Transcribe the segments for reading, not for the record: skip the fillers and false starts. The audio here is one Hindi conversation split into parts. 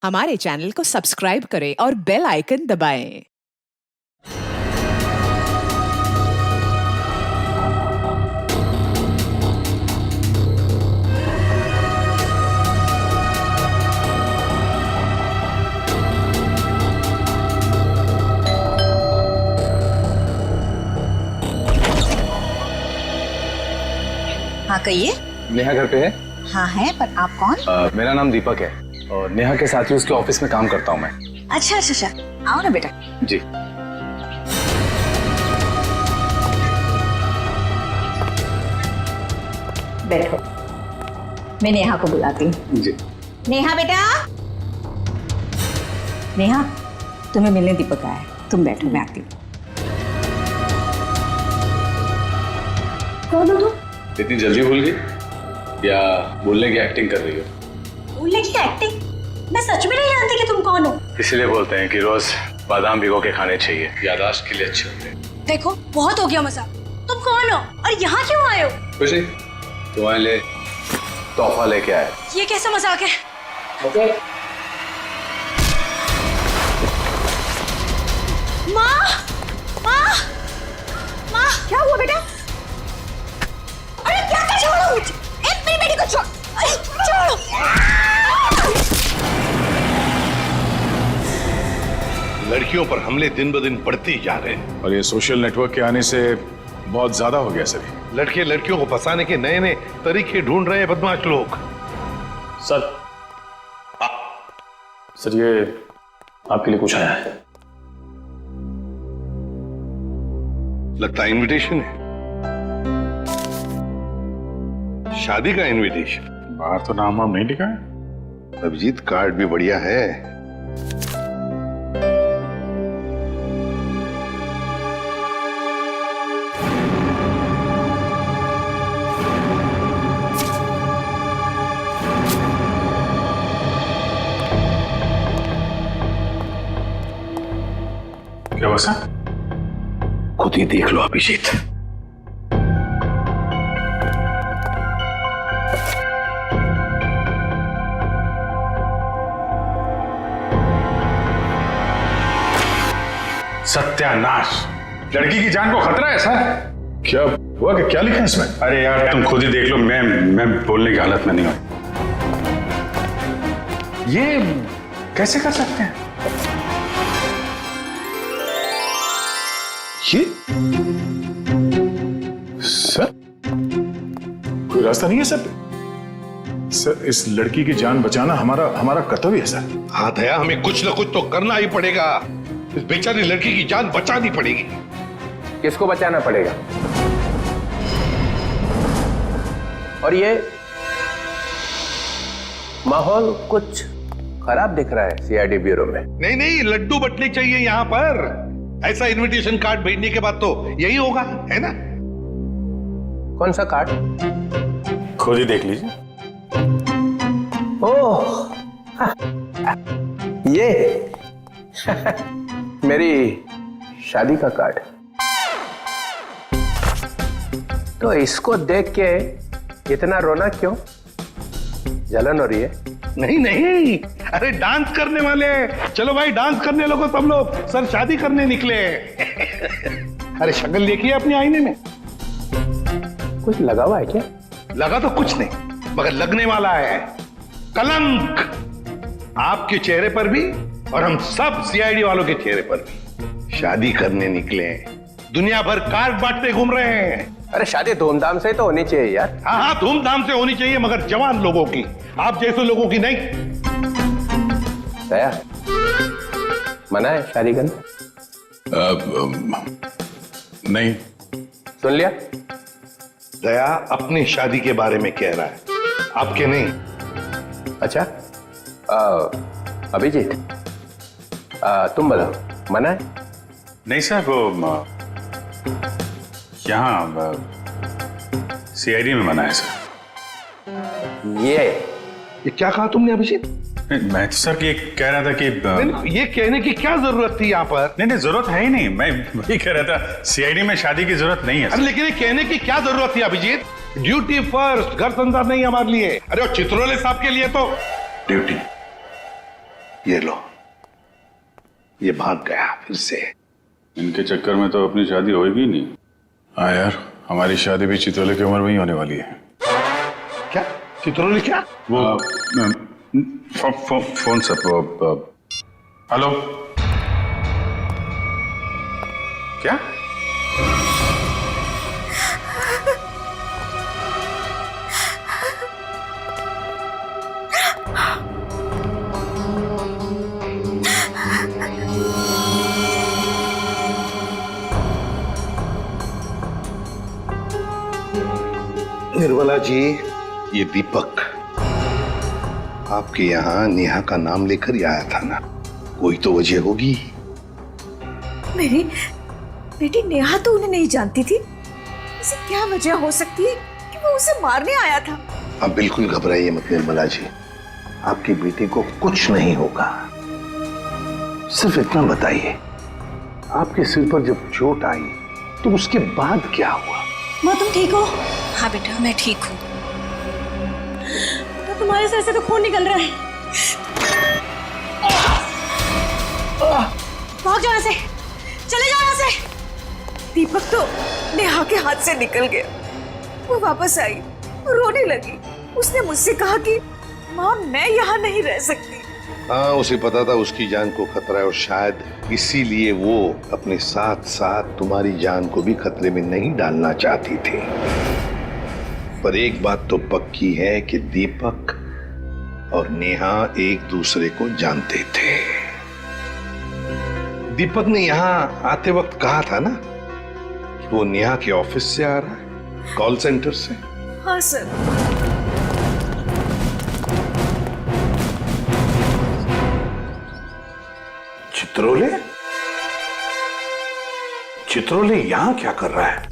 हमारे चैनल को सब्सक्राइब करें और बेल आइकन दबाएं। हाँ कहिए। नेहा घर पे है? हाँ है, पर आप कौन? मेरा नाम दीपक है और नेहा के साथ ही उसके ऑफिस में काम करता हूँ मैं। अच्छा अच्छा अच्छा, आओ ना बेटा। जी। बैठो, मैं नेहा को बुलाती हूँ। जी। नेहा बेटा। नेहा, तुम्हें मिलने दीपक आया है, तुम बैठो, मैं आती हूँ। कौन हो तुम? इतनी जल्दी भूल गई या बोलने की एक्टिंग कर रही हो? बोलने की एक्टिंग? मैं सच में नहीं जानती कि तुम कौन हो। इसलिए बोलते हैं कि रोज बादाम भिगो के खाने चाहिए, याददाश्त के लिए अच्छे होते हैं। देखो बहुत हो गया मजाक। तुम कौन हो और यहाँ क्यों आए हो? कुछ नहीं, तुम्हारे लिए तोहफा लेके आए। ये कैसा मजाक है? ओके। माँ, माँ, माँ, क्या हुआ बेटा? अरे क्या कर, छोड़ो मुझे। मेरी बेटी को छोड़। अरे छोड़ो। लड़कियों पर हमले दिन ब दिन बढ़ते ही जा रहे हैं और ये सोशल नेटवर्क के आने से बहुत ज्यादा हो गया सर। लड़के लड़कियों को फंसाने के नए नए तरीके ढूंढ रहे हैं बदमाश लोग। सर, सर ये आपके लिए कुछ आया है। लगता है इनविटेशन है, शादी का इनविटेशन। बाहर तो नाम वाम नहीं लिखा है। अभिजीत कार्ड भी बढ़िया है। क्या हुआ सर? खुद ही देख लो अभिजीत। सत्यानाश, लड़की की जान को खतरा है सर। क्या हुआ कि क्या लिखा है इसमें? अरे यार तुम खुद ही देख लो, मैं बोलने की हालत में नहीं हूं। ये कैसे कर सकते हैं? ये सर कोई रास्ता नहीं है सर? सर इस लड़की की जान बचाना हमारा कर्तव्य है सर। हाँ दया, हमें कुछ न कुछ तो करना ही पड़ेगा। इस बेचारी लड़की की जान बचानी पड़ेगी। किसको बचाना पड़ेगा? और ये माहौल कुछ खराब दिख रहा है सीआईडी ब्यूरो में। नहीं नहीं, लड्डू बटने चाहिए यहाँ पर। ऐसा इनविटेशन कार्ड भेजने के बाद तो यही होगा, है ना? कौन सा कार्ड? खुद ही देख लीजिए। ओह ये मेरी शादी का कार्ड। तो इसको देख के इतना रोना क्यों? जलन हो रही है? नहीं नहीं, अरे डांस करने वाले। चलो भाई डांस करने लगो तुम लोग। सर शादी करने निकले। अरे शक्ल देखिए अपने आईने में। कुछ लगा हुआ है क्या? लगा तो कुछ नहीं, मगर लगने वाला है कलंक, आपके चेहरे पर भी और हम सब सीआईडी वालों के चेहरे पर भी। शादी करने निकले, दुनिया भर कार्ड बांटते घूम रहे हैं। अरे शादी धूमधाम से तो होनी चाहिए यार। हाँ हाँ, धूमधाम से होनी चाहिए, मगर जवान लोगों की, आप जैसे लोगों की नहीं। दया, मना है शादी करना? नहीं। सुन लिया? दया अपनी शादी के बारे में कह रहा है, आपके नहीं। अच्छा, अभिजीत तुम बताओ, मना है? नहीं सर, वो यहाँ सीआईडी में मना है सर। ये क्या कहा तुमने अभिजीत? मैं तो सर ये कह रहा था कि ये कहने की क्या जरूरत थी यहाँ पर? नहीं जरूरत है ही नहीं। मैं वही कह रहा था, सीआईडी में शादी की जरूरत नहीं है। अरे लेकिन ये कहने की क्या जरूरत थी अभिजीत? ड्यूटी फर्स्ट, घर संसार नहीं हमारे लिए। अरे और चित्रोले साहब के लिए तो ड्यूटी ये लो, ये भाग गया फिर से। इनके चक्कर में तो अपनी शादी होगी नहीं। हाँ यार, हमारी शादी भी चित्रोले की उम्र में ही होने वाली है। क्या चित्रोले? क्या वो फोन सब। हेलो, क्या? निर्मला जी, ये दीपक आपके यहाँ नेहा का नाम लेकर ही आया था ना? कोई तो वजह होगी। मेरी बेटी नेहा तो उन्हें नहीं जानती थी। ऐसी क्या वजह हो सकती है कि वो उसे मारने आया था? आप बिल्कुल घबराइए मत निर्मला जी, आपकी बेटी को कुछ नहीं होगा। सिर्फ इतना बताइए, आपके सिर पर जब चोट आई तो उसके बाद क्या हुआ? माँ तुम ठीक हो? हाँ बेटा मैं ठीक हूँ। तो तुम्हारे सर से तो खून निकल रहा है। भाग जाओ यहाँ से, चले जाओ यहाँ से। दीपक तो नेहा के हाथ से निकल गया। वो वापस आई, रोने लगी। उसने मुझसे कहा कि माँ मैं यहाँ नहीं रह सकती। हाँ, उसे पता था उसकी जान को खतरा है और शायद इसीलिए वो अपने साथ साथ तुम्हारी जान को भी खतरे में नहीं डालना चाहती थी। पर एक बात तो पक्की है कि दीपक और नेहा एक दूसरे को जानते थे। दीपक ने यहाँ आते वक्त कहा था ना कि वो नेहा के ऑफिस से आ रहा है, कॉल सेंटर से। हाँ सर। चित्रोले? चित्रोले यहां क्या कर रहा है?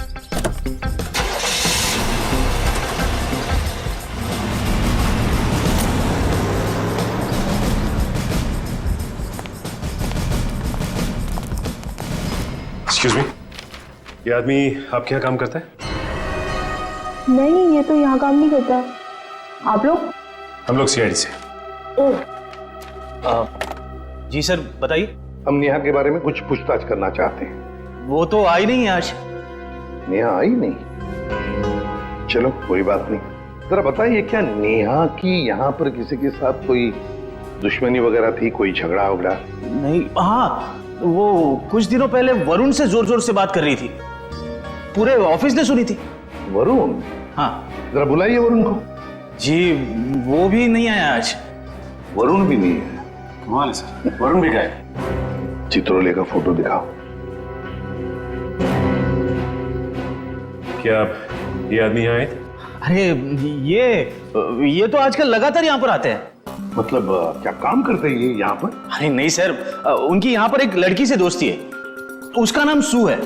एक्सक्यूज मी, ये आदमी आपके यहाँ काम करता है? नहीं, ये तो यहाँ काम नहीं करता। आप लोग? हम लोग सीआईडी से। जी सर बताइए। हम नेहा के बारे में कुछ पूछताछ करना चाहते हैं। वो तो आई नहीं है आज। नेहा आई नहीं? चलो कोई बात नहीं। जरा बताइए, क्या नेहा की यहाँ पर किसी के साथ कोई दुश्मनी वगैरह थी, कोई झगड़ा वगड़ा? नहीं, हाँ वो कुछ दिनों पहले वरुण से जोर जोर से बात कर रही थी, पूरे ऑफिस ने सुनी थी। वरुण? हाँ। जरा बुलाइए वरुण को। जी वो भी नहीं आया आज। वरुण भी नहीं है? कमाल है सर, वरुण भी गए। चित्रोले का फोटो दिखाओ। क्या ये आदमी यहाँ आए थे? अरे ये तो आजकल लगातार यहाँ पर आते हैं। मतलब क्या काम करते हैं ये यहाँ पर? अरे नहीं सर, उनकी यहाँ पर एक लड़की से दोस्ती है, उसका नाम सू है।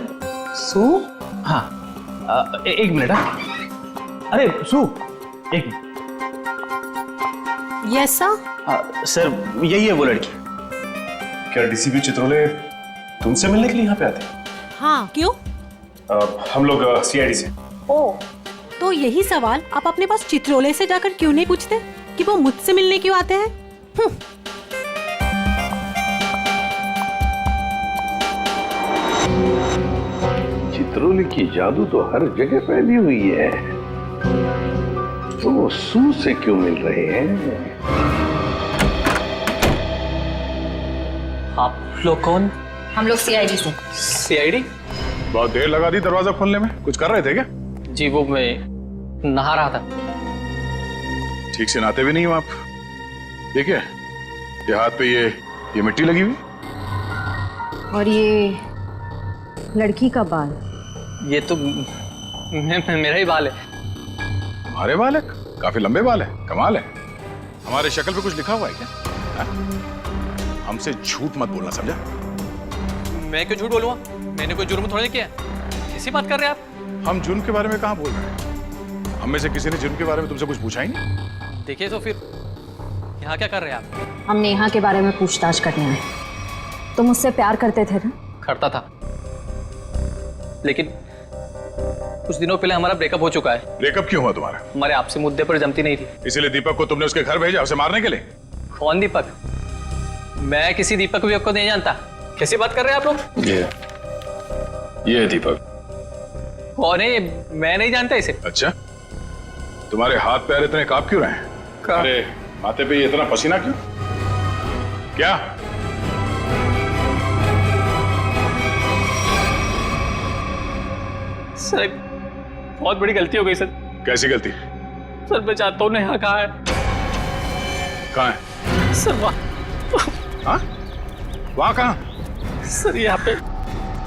सू? हाँ, एक मिनट। अरे सू, एक मिनट। Yes sir. सर यही है वो लड़की। क्या डीसीपी चित्रोले तुमसे मिलने के लिए यहाँ पे आते हैं? हाँ क्यों? हम लोग सीआईडी से। ओ, तो यही सवाल आप अपने पास चित्रोले से जाकर क्यों नहीं पूछते कि वो मुझसे मिलने क्यों आते हैं? चित्रोले की जादू तो हर जगह फैली हुई है, तो वो सू से क्यों मिल रहे हैं? आप लोग कौन? हम लोग सीआईडी से। सीआईडी? बहुत देर लगा दी दरवाजा खोलने में, कुछ कर रहे थे क्या? जी वो मैं नहा रहा था। ठीक से नहाते भी नहीं हो आप। ठीक है, ये हाथ पे ये मिट्टी लगी हुई। और ये लड़की का बाल? ये तो मेरा ही बाल है। तुम्हारे बाल है? काफी लंबे बाल है, कमाल है। हमारे शक्ल पे कुछ लिखा हुआ है क्या? हमसे झूठ मत बोलना, समझा? मैं क्यों झूठ बोलूँगा? मैंने कोई जुर्म थोड़ा नहीं किया। कैसी बात कर रहे हैं आप? हम जुर्म के बारे में कहाँ बोल रहे हैं? हम में से किसी ने जुर्म के बारे में तुमसे कुछ पूछा ही नहीं। देखिए तो फिर यहाँ क्या कर रहे हैं आप? हम नेहा के बारे में पूछताछ करने आए। तुम मुझसे प्यार करते थे ना? करता था, लेकिन कुछ दिनों पहले हमारा ब्रेकअप हो चुका है। ब्रेकअप क्यों हुआ तुम्हारा? हमारे आपसे मुद्दे पर जमती नहीं थी। इसीलिए दीपक को तुमने उसके घर भेजा उसे मारने के लिए? कौन दीपक? मैं किसी दीपक विवेक को नहीं जानता। कैसी बात कर रहे हैं आप लोग? ये है दीपक। कौन है ये? मैं नहीं जानता इसे। अच्छा, तुम्हारे हाथ पैर इतने कांप क्यों रहे हैं? अरे माथे पे ये इतना पसीना क्यों? क्या? सर बहुत बड़ी गलती हो गई सर। कैसी गलती? सर मैं चाहता हूँ नेहा कहाँ है? कहाँ है? सर हाँ? वहाँ कहाँ? सर यहाँ पे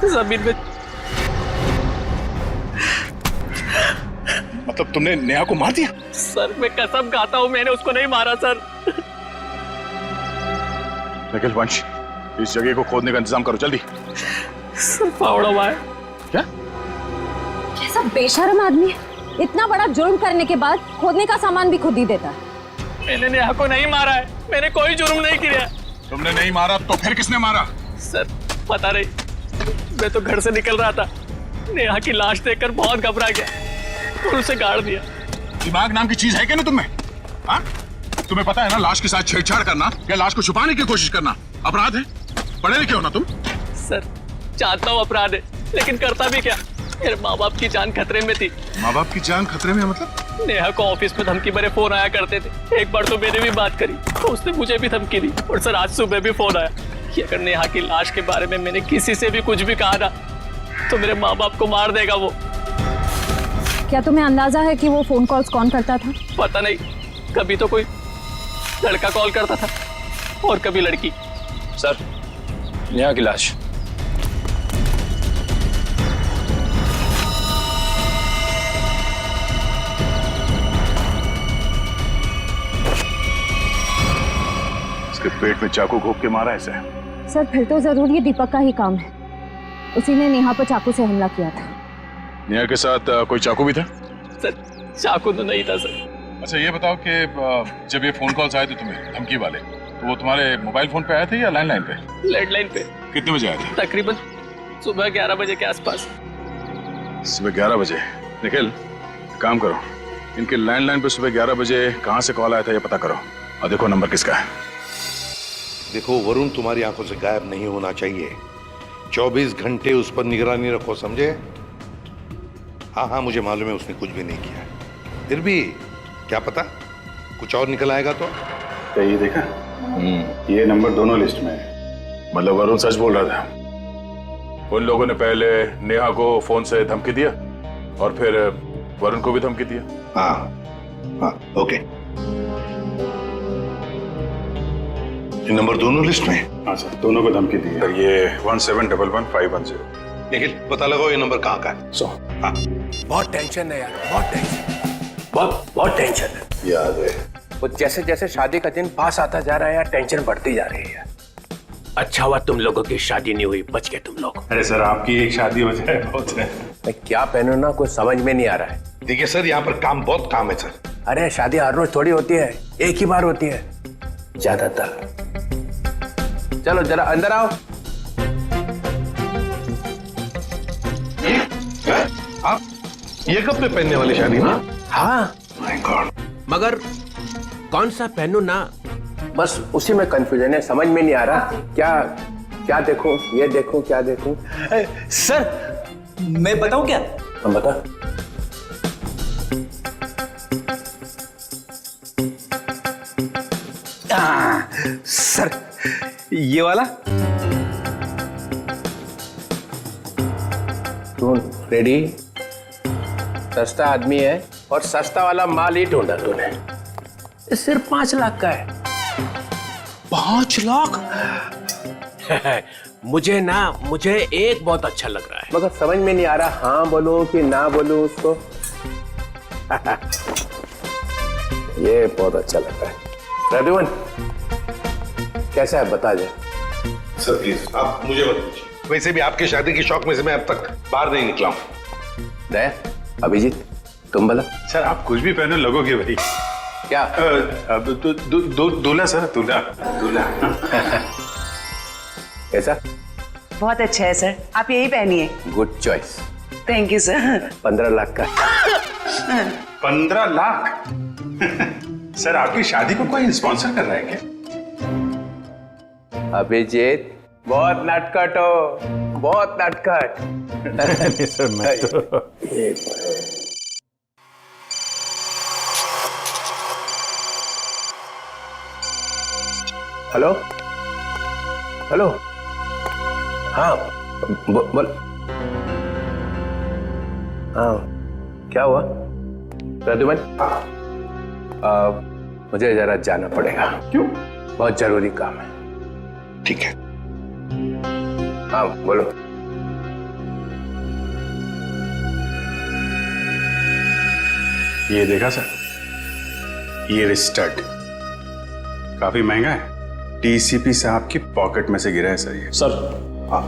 जमीन में। मतलब तुमने नेहा को मार दिया? सर मैं कसम खाता हूँ मैंने उसको नहीं मारा सर। निखिल वंश, इस जगह को खोदने का इंतजाम करो जल्दी। सर फावड़ा हुआ है। क्या? कैसा बेशर्म आदमी है, इतना बड़ा जुर्म करने के बाद खोदने का सामान भी खुद ही देता है। मैंने नेहा को नहीं मारा है, मैंने कोई जुर्म नहीं किया। तुमने नहीं मारा तो फिर किसने मारा? सर पता नहीं, मैं तो घर से निकल रहा था, नेहा की लाश देखकर बहुत घबरा गया और उसे गाड़ दिया। दिमाग नाम की चीज है क्या ना तुम्हें? हाँ? तुम्हें पता है ना लाश के साथ छेड़छाड़ करना या लाश को छुपाने की कोशिश करना अपराध है। पढ़े लिखे हो ना तुम? सर चाहता हूँ अपराध है, लेकिन करता भी क्या? मेरे माँ बाप की जान खतरे में थी। माँ बाप की जान खतरे में मतलब? नेहा को ऑफिस में धमकी भरे फोन आया करते थे। एक बार तो मैंने भी बात करी तो उसने मुझे भी धमकी दी, और सर आज सुबह भी फोन आया कि अगर नेहा की लाश के बारे में मैंने किसी से भी कुछ भी कहा ना तो मेरे माँ बाप को मार देगा वो। क्या तुम्हें अंदाजा है कि वो फोन कॉल्स कौन करता था? पता नहीं, कभी तो कोई लड़का कॉल करता था और कभी लड़की। सर, नेहा की लाश। इसके पेट में चाकू घोंप के मारा ऐसे? सर फिर तो जरूर ये दीपक का ही काम है, उसी ने नेहा पर चाकू से हमला किया था। नेहा के साथ कोई चाकू भी था? सर चाकू तो नहीं था सर। अच्छा ये बताओ कि जब ये फोन कॉल्स आए थे तुम्हें धमकी वाले, तो वो तुम्हारे मोबाइल फोन पे आए थे या लैंडलाइन पे? लैंडलाइन पे। कितने बजे आए थे? तकरीबन सुबह 11 बजे के आसपास। सुबह 11 बजे? निखिल काम करो, इनके लैंडलाइन पे सुबह 11 बजे कहाँ से कॉल आया था ये पता करो और देखो नंबर किसका है। देखो वरुण तुम्हारी आंखों से गायब नहीं होना चाहिए। 24 घंटे उस पर निगरानी रखो, समझे? हाँ हाँ मुझे मालूम है उसने कुछ भी नहीं किया, फिर भी क्या पता कुछ और निकल आएगा तो। क्या ये देखा? ये नंबर दोनों लिस्ट में है। मतलब वरुण सच बोल रहा था। उन लोगों ने पहले नेहा को फोन से धमकी दिया और फिर वरुण को भी धमकी दिया। हाँ हाँ ओके, ये नंबर दोनों लिस्ट में? हाँ सर, दोनों को धमकी दी है। ये 1711-510। निखिल पता लगाओ ये नंबर कहाँ का है। हाँ बहुत टेंशन है यार, बहुत टेंशन, बहुत टेंशन है। याद है वो जैसे जैसे शादी का दिन पास आता जा रहा है यार, टेंशन बढ़ती जा रही है यार। अच्छा हुआ तुम लोगों की शादी नहीं हुई, बच गए तुम लोग। अरे सर आपकी एक शादी हो जाए बहुत है। मैं क्या पहनूं ना कुछ समझ में नहीं आ रहा है। देखिए सर यहाँ पर काम है सर। अरे शादी हर रोज थोड़ी होती है, एक ही बार होती है ज्यादातर। चलो जरा अंदर आओ। आप ये कब पे पहनने वाली शादी ना? हाँ माय गॉड, मगर कौन सा पहनूं ना, बस उसी में कंफ्यूजन है, समझ में नहीं आ रहा क्या क्या देखूं, ये देखूं क्या देखूं। सर मैं बताऊं क्या? हम बता। सर ये वाला। तू रेडी? सस्ता आदमी है और सस्ता वाला माल ही ढूंढा तूने। ये सिर्फ 5 लाख का है। 5 लाख? मुझे एक बहुत अच्छा लग रहा है, मगर समझ में नहीं आ रहा हाँ बोलूं कि ना बोलूं उसको। ये बहुत अच्छा लग रहा है। रेडीवन कैसा है बता दे। सर प्लीज आप मुझे मत पूछिए, वैसे भी आपकी शादी की शौक में से मैं अब तक बाहर नहीं निकला हूँ। दया, अभिजीत तुम बोला। सर आप कुछ भी पहने लगोगे भाई। क्या? दूल्हा सर, दूल्हा। कैसा? बहुत अच्छा है सर, आप यही पहनिए। Good choice. Thank you sir. 15 lakh का। 15 लाख? सर आपकी शादी को कोई स्पॉन्सर कर रहा है क्या? अभिजीत बहुत नटखट हो, बहुत नटखट। नहीं सर, मैं तो हेलो हेलो, हाँ बोल। हाँ क्या हुआ प्रद्युमन? मुझे जरा जाना पड़ेगा। क्यों? बहुत जरूरी काम है। ठीक है। हाँ बोलो। ये देखा सर, ये रिस्टर्ट काफी महंगा है। डीसीपी साहब की पॉकेट में से गिरा है सर ये। सर हाँ,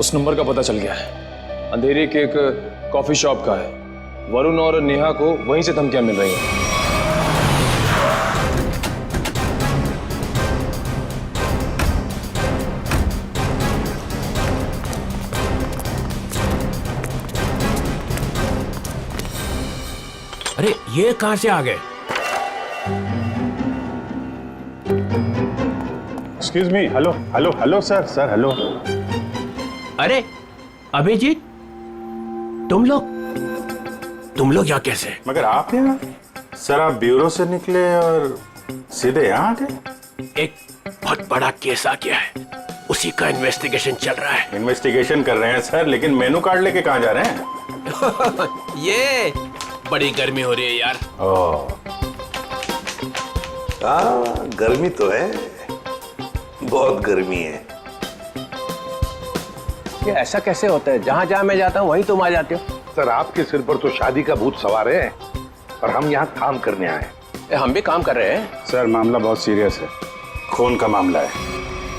उस नंबर का पता चल गया है। अंधेरे के एक कॉफी शॉप का है। वरुण और नेहा को वहीं से धमकियां मिल रही हैं। अरे ये कहां से आ गए? Excuse me, hello hello hello sir, sir hello. अरे अभिजीत, तुम लोग यहाँ कैसे? मगर आप यहाँ? सर आप ब्यूरो से निकले और सीधे यहाँ आ गए? एक बहुत बड़ा केस आ गया है, उसी का इन्वेस्टिगेशन चल रहा है। इन्वेस्टिगेशन कर रहे हैं सर, लेकिन मेनू कार्ड लेके कहाँ जा रहे हैं? ये बड़ी गर्मी हो रही है यार। हाँ गर्मी तो है, बहुत गर्मी है। ये ऐसा कैसे होता है? जहाँ जहाँ मैं जाता हूँ वहीं तुम आ जाते हो। सर आपके सिर पर तो शादी का भूत सवार है और हम यहाँ काम करने आए। हम भी काम कर रहे हैं। सर मामला बहुत सीरियस है, खून का मामला है।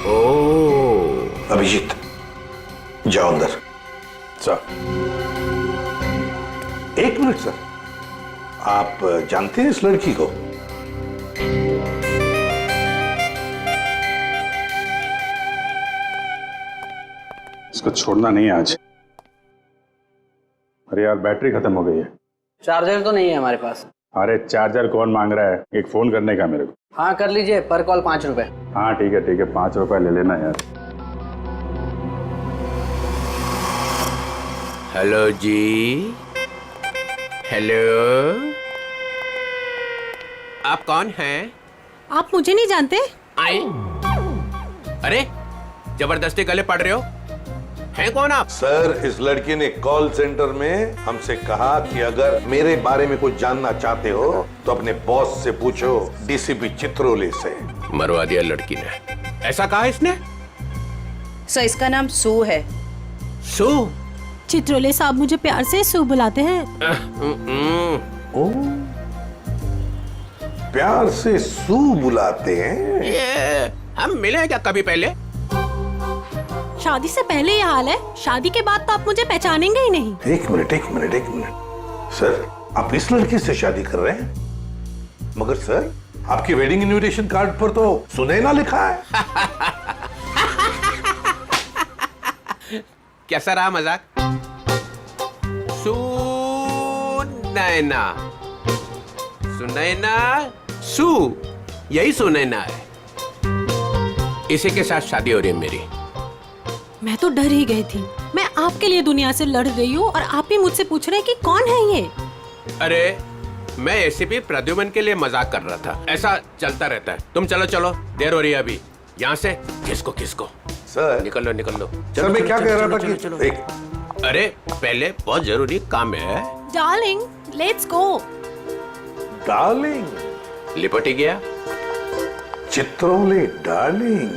ओह अभिजीत जाओ अंदर। सर एक मिनट सर, आप जानते हैं इस लड़की को? इसको छोड़ना नहीं आज। अरे यार बैटरी खत्म हो गई है। चार्जर तो नहीं है हमारे पास। अरे चार्जर कौन मांग रहा है, एक फोन करने का मेरे को। हाँ कर लीजिए, पर कॉल 5 रुपए। हाँ ठीक है 5 रुपए ले लेना यार। हेलो जी, हेलो, आप कौन हैं? आप मुझे नहीं जानते? आए? अरे जबरदस्ती गले पड़ रहे हो, हैं कौन आप? सर इस लड़की ने कॉल सेंटर में हमसे कहा कि अगर मेरे बारे में कुछ जानना चाहते हो तो अपने बॉस से पूछो, डीसीपी चित्रोले से। मरवा दिया लड़की ने। ऐसा कहा इसने? सर इसका नाम सू है। सू? चित्रोले साहब मुझे प्यार से सू बुलाते हैं। ओ, प्यार से सू बुलाते हैं? ये हम मिले हैं क्या कभी पहले? शादी से पहले ये हाल है, शादी के बाद तो आप मुझे पहचानेंगे ही नहीं। एक मिनट सर, आप इस लड़की से शादी कर रहे हैं? मगर सर आपकी वेडिंग इनविटेशन कार्ड पर तो सुनैना लिखा है। कैसा रहा मजाक? सुनैना, सुनैना, सू, यही सुनैना है। इसी के साथ शादी हो रही है मेरी। मैं तो डर ही गई थी। मैं आपके लिए दुनिया से लड़ रही हूँ और आप ही मुझसे पूछ रहे हैं कि कौन है ये? अरे मैं एसीपी प्रद्युमन के लिए मजाक कर रहा था। ऐसा चलता रहता है। तुम चलो चलो, देर हो रही है अभी। यहाँ से किसको सर निकल लो। सर मैं क्या कह रहा था कि चलो। एक अरे पहले बहुत जरूरी काम है। Darling let's go. डार्लिंग? लिपट ही गया। चित्रोले डार्लिंग,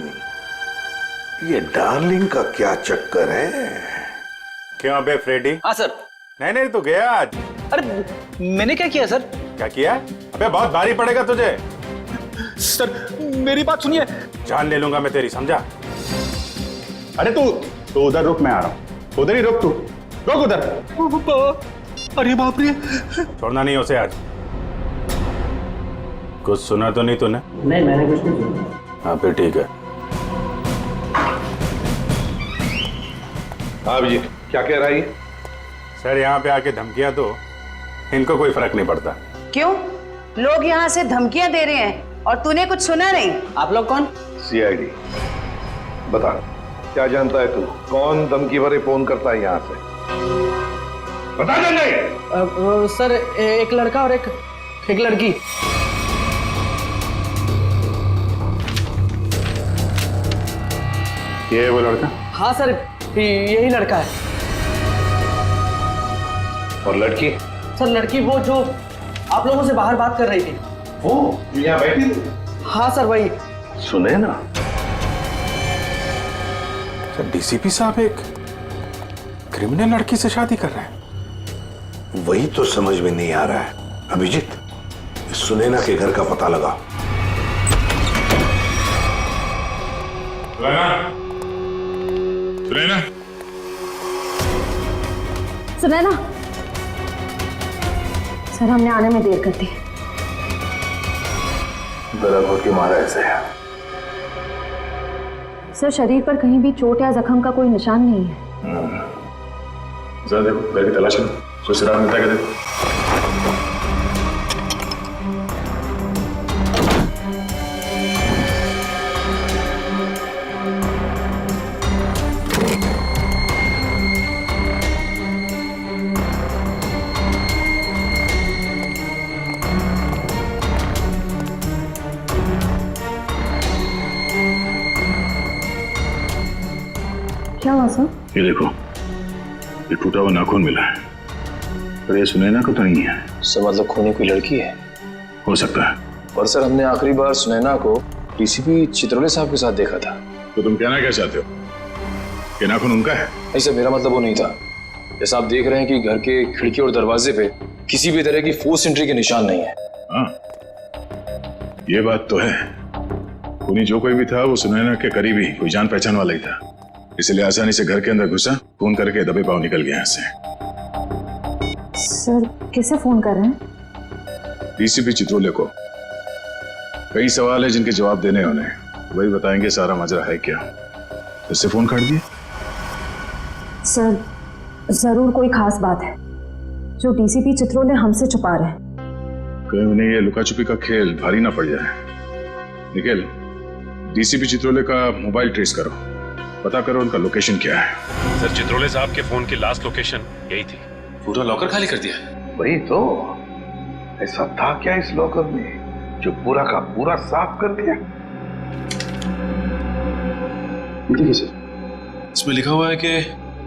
ये डार्लिंग का क्या चक्कर है? क्यों बे फ्रेडी? हाँ सर। नहीं तो गया आज। अरे मैंने क्या किया सर? क्या किया? अबे बहुत भारी पड़ेगा तुझे। सर मेरी बात सुनिए। जान ले लूंगा मैं तेरी, समझा? अरे तू उधर रुक, मैं आ रहा हूँ। उधर ही रुक, तू रुक उधर। अरे बाप रे, छोड़ना नहीं उसे आज। कुछ सुना तो नहीं तूने? नहीं मैंने कुछ नहीं सुना। हाँ फिर ठीक है। हाँ जी क्या कह रहा है? सर यहाँ पे आके धमकियां तो इनको कोई फर्क नहीं पड़ता। क्यों? लोग यहाँ से धमकियां दे रहे हैं और तूने कुछ सुना नहीं? आप लोग कौन? सीआईडी। बता, क्या जानता है तू? कौन धमकी भरे फोन करता है यहाँ से? बता जल्दी। सर एक लड़का और एक लड़की। ये है वो लड़का? हाँ सर, यही लड़का है। और लड़की? सर लड़की वो जो आप लोगों से बाहर बात कर रही थी। वो यहाँ बैठी थी? हाँ सर वही। सुने ना, डीसीपी साहब एक क्रिमिनल लड़की से शादी कर रहे हैं। वही तो समझ में नहीं आ रहा है। अभिजीत, सुनैना के घर का पता लगा। सुनैना, सुनैना, सर हमने आने में देर कर दी। गला घोट के मारा ऐसे है। सर शरीर पर कहीं भी चोट या जख्म का कोई निशान नहीं है। जरा देखो, घर की तलाश करो, कोई सुराग मिलता है क्या देखो। क्या हुआ सर? ये देखो, ये टूटा हुआ नाखून मिला है, पर ये सुनैना को तो नहीं है। सर मतलब खूनी कोई लड़की है? हो सकता है। पर सर हमने आखिरी बार सुनैना को डीसीपी चित्रोले साहब के साथ देखा था। तो तुम कहना क्या चाहते हो? ये नाखून उनका है? नहीं सर, मेरा मतलब वो नहीं था। जैसा आप देख रहे हैं कि घर के खिड़की और दरवाजे पे किसी भी तरह की फोर्स एंट्री के निशान नहीं है। हाँ, ये बात तो है। खूनी जो कोई भी था वो सुनैना के करीबी कोई जान पहचान वाला ही था, इसलिए आसानी से घर के अंदर घुसा, फोन करके दबे पांव निकल गया यहाँ से। सर किसे फोन कर रहे हैं? डीसीपी चित्रोले को। कई सवाल है जिनके जवाब देने होने, वही बताएंगे सारा माजरा है क्या। इससे फोन काट दिए? सर जरूर कोई खास बात है जो डीसीपी चित्रोले हमसे छुपा रहे हैं। कहीं उन्हें ये लुका छुपी का खेल भारी ना पड़ जाए। निखिल, डीसीपी चित्रोले का मोबाइल ट्रेस करो, पता करो उनका लोकेशन क्या है। सर, चित्रोले साहब के फोन की लास्ट लोकेशन यही थी। पूरा लॉकर खाली कर दिया? वही तो, ऐसा था क्या इस लॉकर में जो पूरा का पूरा साफ कर दिया? देखिए सर, इसमें लिखा हुआ है कि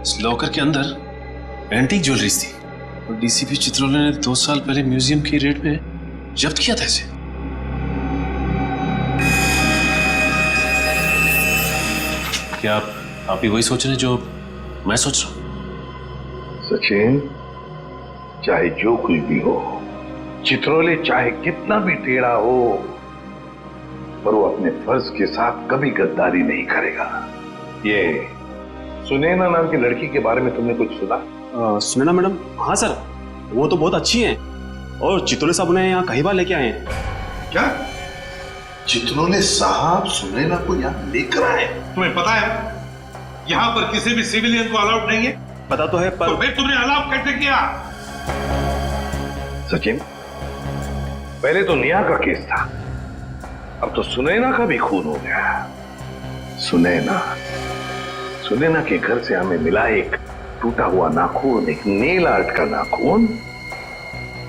इस लॉकर के अंदर एंटीक ज्वेलरीज थी और डीसीपी चित्रोले ने 2 साल पहले म्यूजियम की रेट में जब्त किया था इसे। क्या आप भी वही सोच रहे हैं जो मैं सोच रहा हूं? सचिन, चाहे जो कुछ भी हो, चित्रोले चाहे कितना भी टेढ़ा हो, पर वो अपने फर्ज के साथ कभी गद्दारी नहीं करेगा। ये सुनैना नाम की लड़की के बारे में तुमने कुछ सुना? सुनैना मैडम? हाँ सर, वो तो बहुत अच्छी हैं और चित्रोले साहब उन्हें यहाँ कई बार लेके आए हैं। क्या चित्रोले साहब सुनैना को यहाँ लेकर आए? तुम्हें पता है यहाँ पर किसी भी सिविलियन को अलाउड नहीं है? पता तो है, पर तो फिर तुमने अलाउ कैसे किया? सचिन, पहले तो नेहा का केस था, अब तो सुनैना का भी खून हो गया। सुनैना के घर से हमें मिला एक टूटा हुआ नाखून, एक नेल आर्ट का नाखून,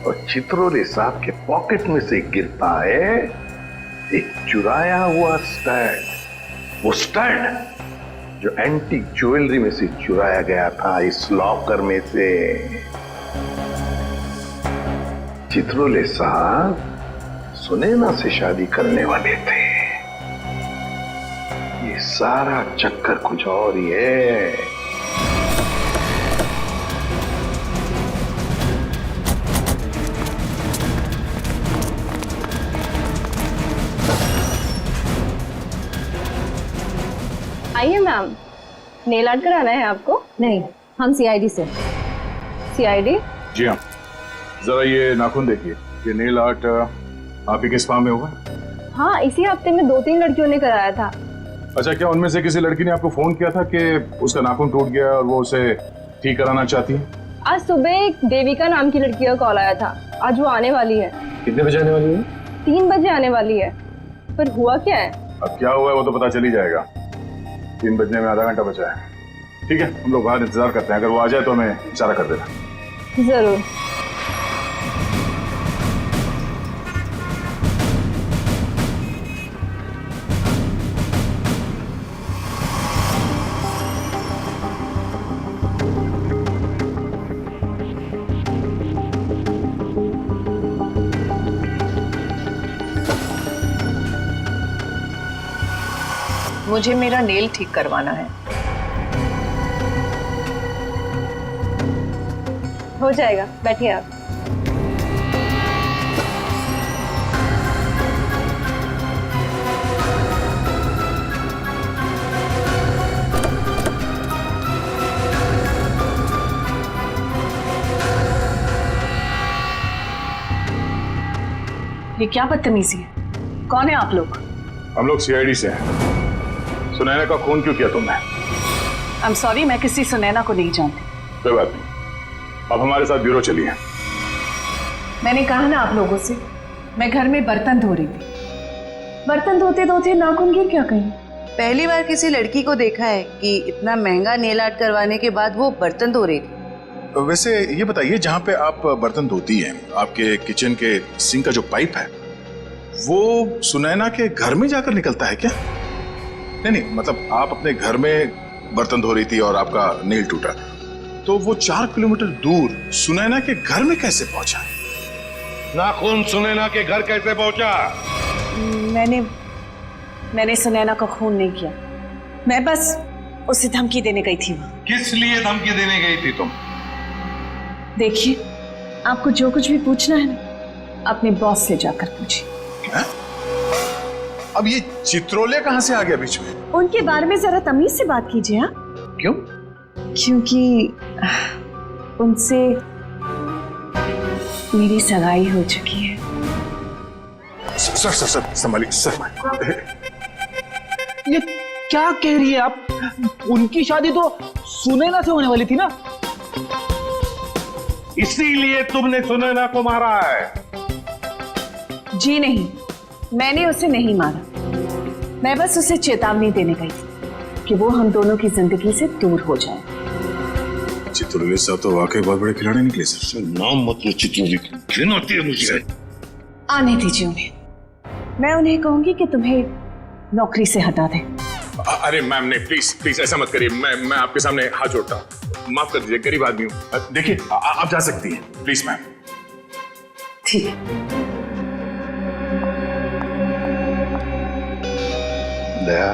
और चित्रोले साहब के पॉकेट में से गिरता है एक चुराया हुआ स्टड। वो स्टड जो एंटीक ज्वेलरी में से चुराया गया था इस लॉकर में से। चित्रोले साहब सुनैना से शादी करने वाले थे। ये सारा चक्कर कुछ और ही है। आइए मैम, नेल आर्ट कराना है आपको? नहीं, हम सीआईडी से। सीआईडी? जी हाँ, जरा ये नाखून देखिए, ये नेल आर्ट आप ही के स्पा में होगा? हाँ, इसी हफ्ते में 2-3 लड़कियों ने कराया था। अच्छा, क्या उनमें से किसी लड़की ने आपको फोन किया था कि उसका नाखून टूट गया और वो उसे ठीक कराना चाहती है? आज सुबह एक देविका नाम की लड़की का कॉल आया था। आज वो आने वाली है। कितने बजे आने वाली है? 3 बजे आने वाली है। पर हुआ क्या है? अब क्या हुआ है वो तो पता चल ही जाएगा। 3 बजने में आधा घंटा बचा है। ठीक है, हम लोग बाहर इंतजार करते हैं, अगर वो आ जाए तो हमें इशारा कर देना। जरूर। मुझे मेरा नेल ठीक करवाना है। हो जाएगा, बैठिए आप। ये क्या बदतमीजी है? कौन है आप लोग? हम लोग सीआईडी से हैं। सुनैना का खून क्यों किया तुमने? आई एम सॉरी, मैं किसी सुनैना को नहीं जानती। कोई बात नहीं, अब हमारे साथ ब्यूरो चलिए। मैंने कहा ना आप लोगों से, मैं घर में बर्तन धो रही थी। बर्तन धोते धोते नाखून गिर क्या कहीं। पहली बार किसी लड़की को देखा है कि इतना महंगा नेल आर्ट करवाने के बाद वो बर्तन धो रही थी। वैसे ये बताइए, जहाँ पे आप बर्तन धोती हैं, आपके किचन के सिंक का जो पाइप है वो सुनैना के घर में जाकर निकलता है क्या? नहीं, मतलब आप अपने घर में बर्तन धो रही थी और आपका नेल टूटा, तो वो 4 किलोमीटर दूर सुनैना के घर में कैसे पहुंचा? नाखून सुनैना के घर कैसे पहुंचा? मैंने सुनैना का खून नहीं किया, मैं बस उसे धमकी देने गई थी। किस लिए धमकी देने गई थी तुम? देखिए, आपको जो कुछ भी पूछना है ना, अपने बॉस से जाकर पूछिए। अब ये चित्रोले कहां से आ गया बीच में? उनके बारे में जरा तमीज से बात कीजिए। हाँ, क्यों? क्योंकि उनसे मेरी सगाई हो चुकी है। सर संभालिए सर। ये क्या कह रही है आप? उनकी शादी तो सुनैना से होने वाली थी ना? इसीलिए तुमने सुनैना को मारा है? जी नहीं, मैंने उसे नहीं मारा। मैं बस उसे चेतावनी देने गई थी कि वो हम दोनों की जिंदगी से दूर हो जाए। चित्रोले साहब तो वाकई बहुत बड़े खिलाड़ी निकले सर। नाम मतलब चित्रोले, घिन होती है मुझे। आने दीजिए उन्हें, मैं उन्हें कहूंगी कि तुम्हें नौकरी से हटा दें। अरे मैम नहीं, प्लीज ऐसा मत करिए। मैं आपके सामने हाथ जोड़ता हूँ, माफ कर दीजिए, गरीब आदमी हूँ। देखिए आप जा सकती हैं, प्लीज मैम। ठीक है। दया,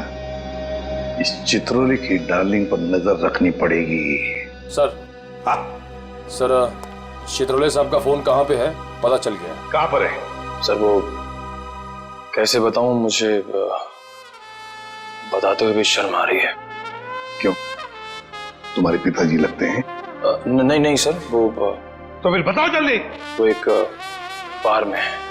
इस चित्रोले की डार्लिंग पर नजर रखनी पड़ेगी। सर, सर चित्रोले साहब का फोन कहाँ पे है पता चल गया। कहाँ पर है? सर वो कैसे बताऊं, मुझे बताते हुए भी शर्म आ रही है। क्यों, तुम्हारे पिताजी लगते हैं? नहीं सर, वो तो फिर बताओ जल्दी। वो एक बार में है।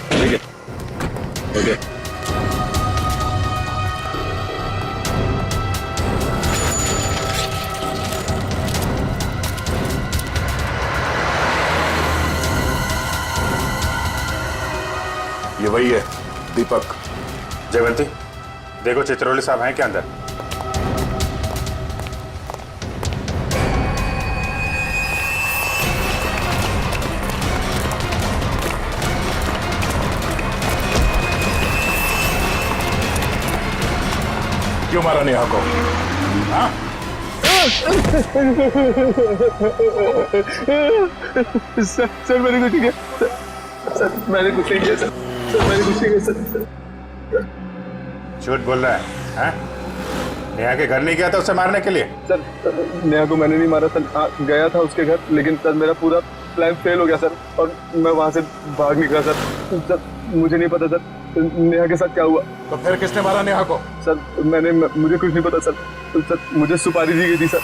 ठीक है, ओके। ये वही है, दीपक। जयवंती, देखो चित्रोले साहब हैं क्या अंदर? क्यों मारा नेहा को? हाँ? सर मैंने कुछ नहीं किया। सर मैंने कुछ नहीं किया। सर मैंने कुछ नहीं किया। सर झूठ बोल रहा है? हाँ? नेहा के घर नहीं गया था उसे मारने के लिए? सर नेहा को मैंने नहीं मारा सर। गया था उसके घर, लेकिन सर मेरा पूरा प्लान फेल हो गया सर, और मैं वहां से भाग निकला सर। सर मुझे नहीं पता सर नेहा के साथ क्या हुआ। तो फिर किसने मारा नेहा को? सर मुझे कुछ नहीं पता सर। सर मुझे सुपारी दी गई थी सर।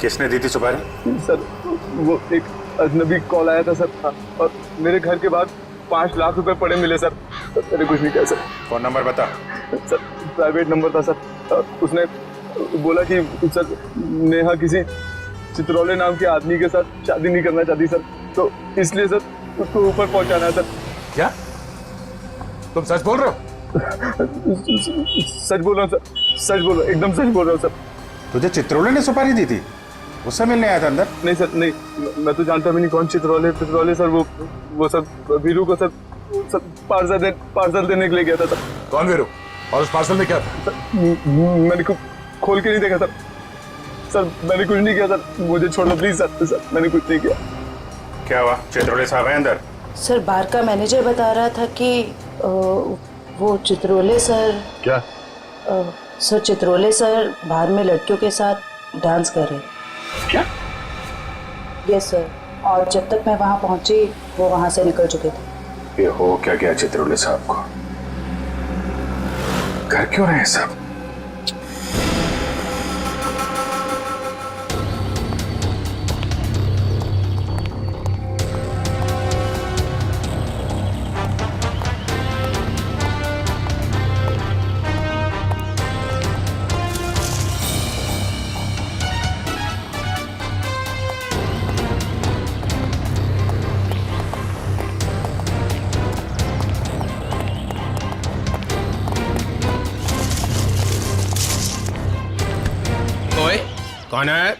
किसने दी थी सुपारी? सर वो एक अजनबी कॉल आया था सर, और मेरे घर के बाहर 5 लाख रुपए पड़े मिले सर। मैंने कुछ नहीं किया सर। फोन नंबर बता। सर प्राइवेट नंबर था सर। उसने बोला कि सर नेहा किसी चित्रोले नाम के आदमी के साथ शादी नहीं करना चाहती सर, तो इसलिए सर उसको ऊपर पहुंचाना है सर। क्या तुम सच बोल रहे हो? सच बोल रहा हूँ सर, सच बोल रहा हूँ, एकदम सच बोल रहा हूँ सर। तुझे चित्रोले ने सुपारी दी थी, उससे मिलने आया था अंदर? नहीं सर, नहीं, मैं तो जानता भी नहीं कौन चित्रोले सर, वो सर वीरू को सर पार्सल देने के लिए गया था सर। कौन वीरू? और उस पार्सल में क्या था? मैंने खोल के नहीं देखा सर। सर मैंने कुछ नहीं किया सर, मुझे छोड़ दो प्लीज सर, मैंने कुछ नहीं किया। क्या हुआ? चित्रोले साहब है अंदर? सर बार का मैनेजर बता रहा था कि वो चित्रोले सर क्या सर चित्रोले सर बाहर में लड़कियों के साथ डांस कर रहे। क्या? यस सर, और जब तक मैं वहां पहुंची वो वहां से निकल चुके थे। ये हो क्या गया चित्रोले साहब को? कर क्यों रहे हैं सब? कौन है?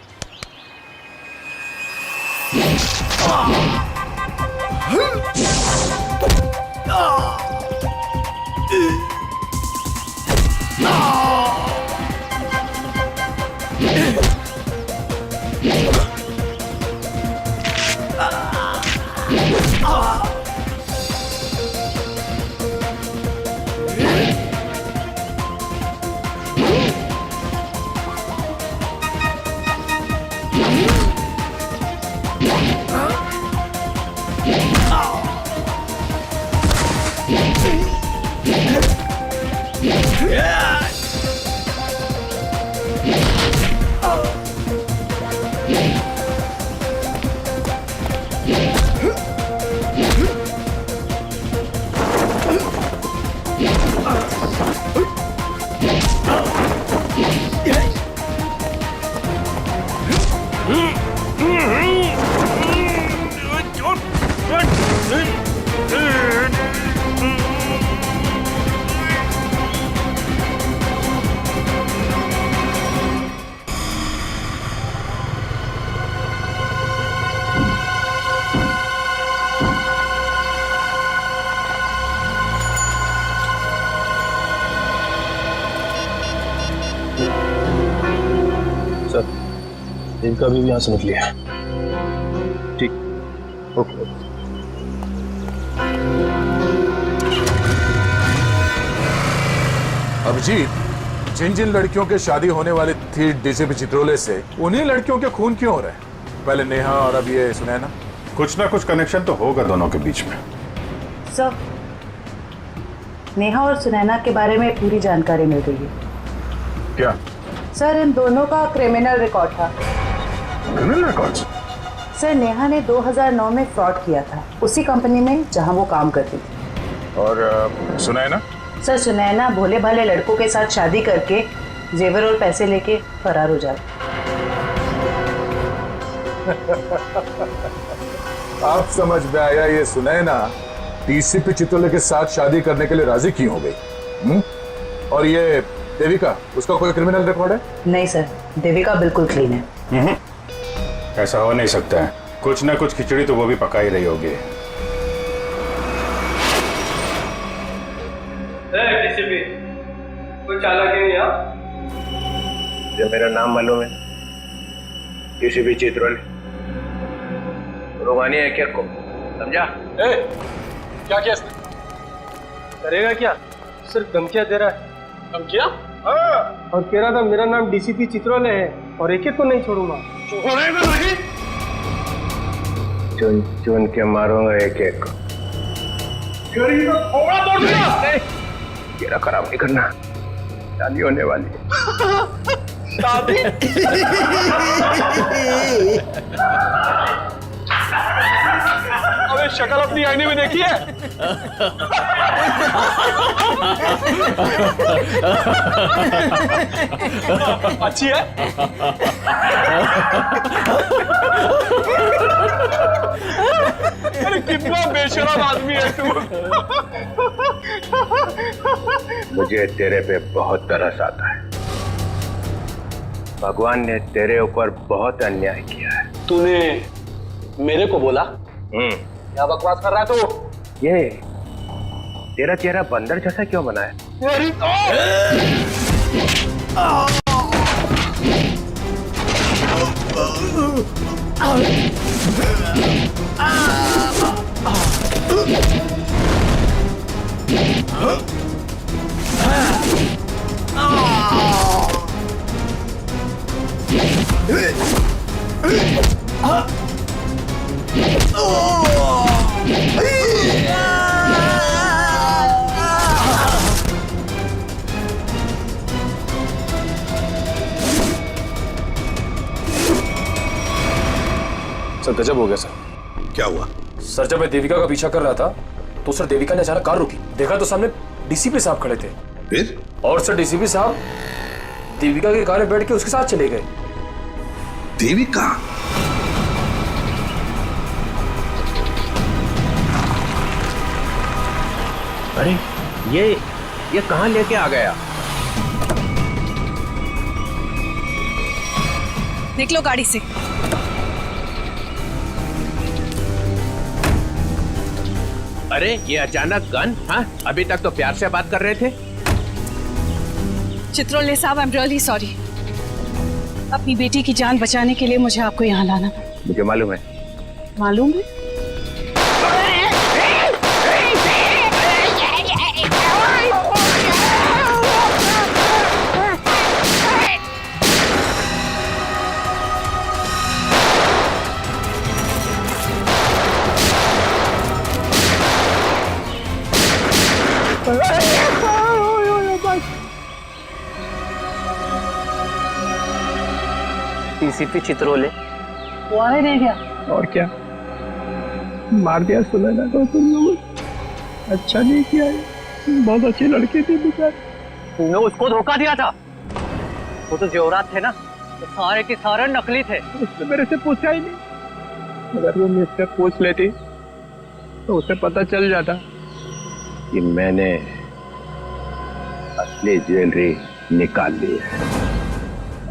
इनका भी यहाँ से निकलिया। ठीक, ओके। अभिजीत, जिन जिन लड़कियों के शादी होने वाली थी डीसीपी चित्रोले से, उन्हीं लड़कियों के खून क्यों हो रहे हैं? पहले नेहा और अब ये सुनैना। कुछ ना कुछ कनेक्शन तो होगा दोनों के बीच में। सर नेहा और सुनैना के बारे में पूरी जानकारी मिल गई है। क्या? सर इन दोनों का क्रिमिनल रिकॉर्ड था। Criminal record? सर नेहा ने 2009 में फ्रॉड किया था उसी कंपनी में जहां वो काम करती थी। और सुनैना? सर सुनैना भोले भाले लड़कों के साथ शादी करके जेवर और पैसे लेके फरार हो जाती। आप समझ में आया, ये सुनैना डीसीपी चित्रोले के साथ शादी करने के लिए राजी क्यों हो गई? और ये देविका, उसका कोई क्रिमिनल रिकॉर्ड है? नहीं सर, देविका बिल्कुल क्लीन है। ऐसा हो नहीं सकता है, कुछ ना कुछ खिचड़ी तो वो भी पका ही रही होगी। कोई चालाक है यहाँ? जो मेरा नाम मालूम है, डीसीपी चित्रोले। रुमानी है क्या को? समझा? क्या किया इसने? करेगा क्या? सिर्फ धमकियां दे रहा है। धमकियां? हाँ। और कह रहा था मेरा नाम डीसीपी चित्रोले है और एक को नहीं छोड़ूंगा। छोड़ेगा नहीं? चुन चुन के मारूंगा एक एक। थोड़ा तोड़ दिया। तेरा खराब नहीं करना, शादी होने वाली है। शादी? अबे शक्ल अपनी आईने में देखी है? अच्छी है? अरे कितना बेशरम आदमी है तू। मुझे तेरे पे बहुत तरस आता है। भगवान ने तेरे ऊपर बहुत अन्याय किया है। तूने मेरे को बोला? क्या बकवास कर रहा है तू? ये तेरा चेहरा बंदर जैसा क्यों बना है? सर गजब हो गया सर। क्या हुआ? सर जब मैं देविका का पीछा कर रहा था तो सर देविका ने अचानक कार रोकी। देखा तो सामने डीसीपी साहब खड़े थे। फिर? और सर डीसीपी साहब देविका की कार में बैठ के उसके साथ चले गए। देविका? अरे ये कहां लेके आ गया? निकलो गाड़ी से। अरे ये अचानक गन? हाँ, अभी तक तो प्यार से बात कर रहे थे। चित्रोले साहब, आई एम रियली सॉरी। अपनी बेटी की जान बचाने के लिए मुझे आपको यहाँ लाना पड़ा। मुझे मालूम है। मालूम है? डीसीपी चित्रोले वो आए नहीं गया। और क्या मार दिया सुना ना तो तुम लोग। अच्छा नहीं किया, बहुत अच्छी लड़की थी बेचारी। तूने उसको धोखा दिया था। वो तो जेवरात थे ना, तो सारे के सारे नकली थे। उसने मेरे से पूछा ही नहीं। अगर वो मुझसे पूछ लेती तो उसे पता चल जाता कि मैंने असली ज्वेलरी निकाल ली है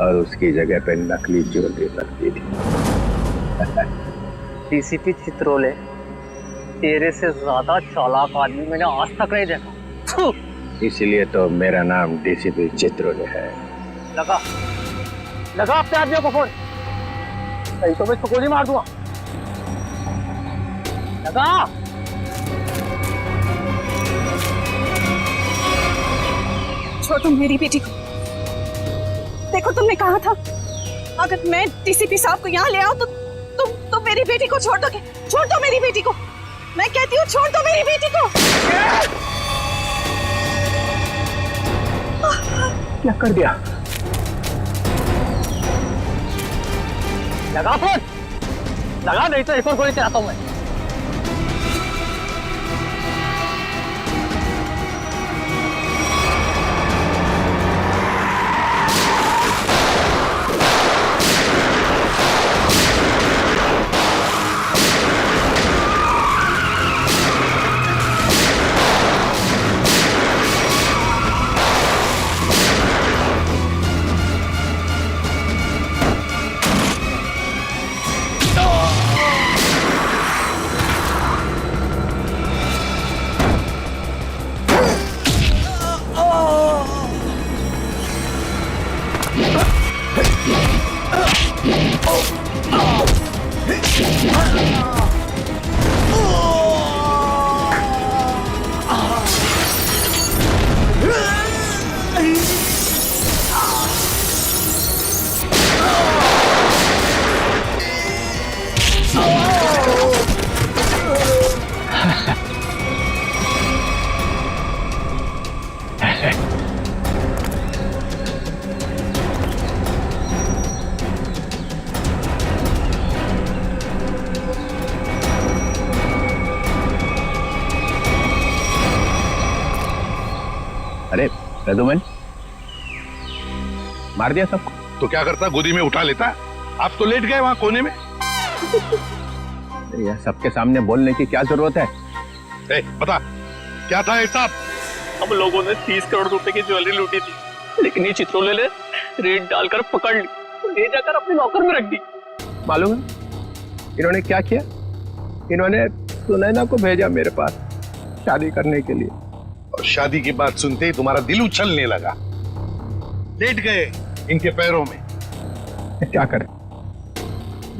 और उसकी जगह पे नकली ज्वेलरी रख दी थी। डीसीपी चित्रोले, तेरे से ज्यादा चालाक आदमी मैंने आज तक नहीं देखा। इसलिए तो मेरा नाम डीसीपी चित्रोले है। लगा अपने आदमियों को फोन, नहीं तो मैं इसको गोली मार दूंगा। लगा। छोड़ तुम मेरी बेटी को। देखो तुमने कहा था अगर मैं डीसीपी साहब को यहाँ ले आऊं तो तुम मेरी बेटी को छोड़ दोगे। छोड़ दो मेरी बेटी को, मैं कहती हूँ छोड़ दो मेरी बेटी को। क्या कर दिया? लगा फोन, लगा, नहीं तो एक और गोली चलाता हूँ मैं। अरे रघुवन, मार दिया सबको? तो क्या करता, गोदी में उठा लेता? आप तो लेट गए वहां कोने में। यह सबके सामने बोलने की क्या जरूरत है? बता क्या था हिसाब? हम लोगों ने 30 करोड़ रुपए की ज्वेलरी लूटी थी, लेकिन ये चित्रोले ने रेड डालकर पकड़ ली, ले जाकर अपने लॉकर में रख दी। मालूम है इन्होंने क्या किया? इन्होंने सुनैना को भेजा मेरे पास शादी करने के लिए, और शादी की बात सुनते ही तुम्हारा दिल उछलने लगा, लेट गए इनके पैरों में। क्या करें,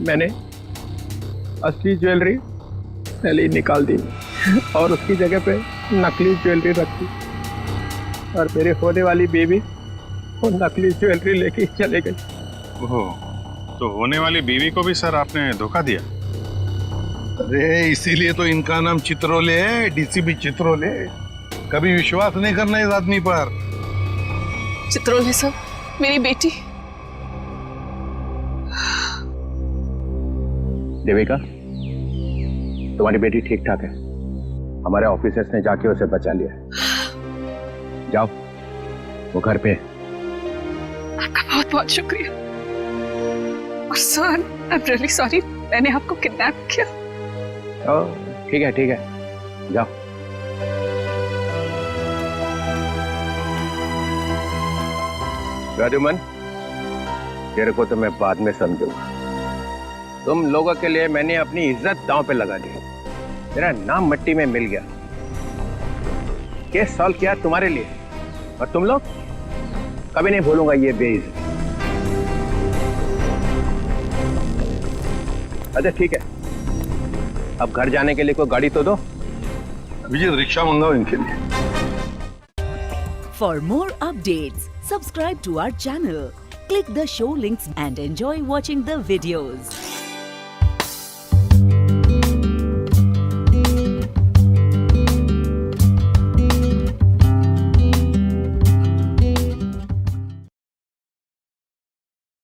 मैंने असली ज्वेलरी पहले ही निकाल दी और उसकी जगह पे नकली ज्वेलरी रखी, और मेरे होने वाली बेबी वो नकली ज्वेलरी लेके चले गई। ओह, तो होने वाली बीवी को भी सर आपने धोखा दिया? अरे इसीलिए तो इनका नाम चित्रोले है, डीसीपी चित्रोले। कभी विश्वास नहीं करना इस आदमी पर। चित्रोले सर, मेरी बेटी। देविका, तुम्हारी बेटी ठीक ठाक है, हमारे ऑफिसर्स ने जाके उसे बचा लिया। जाओ, वो घर पे है। आपका बहुत बहुत शुक्रिया। और sir, I am really sorry, मैंने आपको किडनैप किया। ठीक है, जाओ। राजूमन, तेरे को तो मैं बाद में समझूंगा। तुम लोगों के लिए मैंने अपनी इज्जत दांव पे लगा दी, मेरा नाम मिट्टी में मिल गया। केस सॉल्व किया तुम्हारे लिए, और तुम लोग कभी नहीं भूलूंगा ये बेइज्जती। अच्छा ठीक है, अब घर जाने के लिए कोई गाड़ी तो दो। विजय, रिक्शा मंगाओ इनके लिए। For more updates, subscribe to our channel, click the show links and enjoy watching the videos.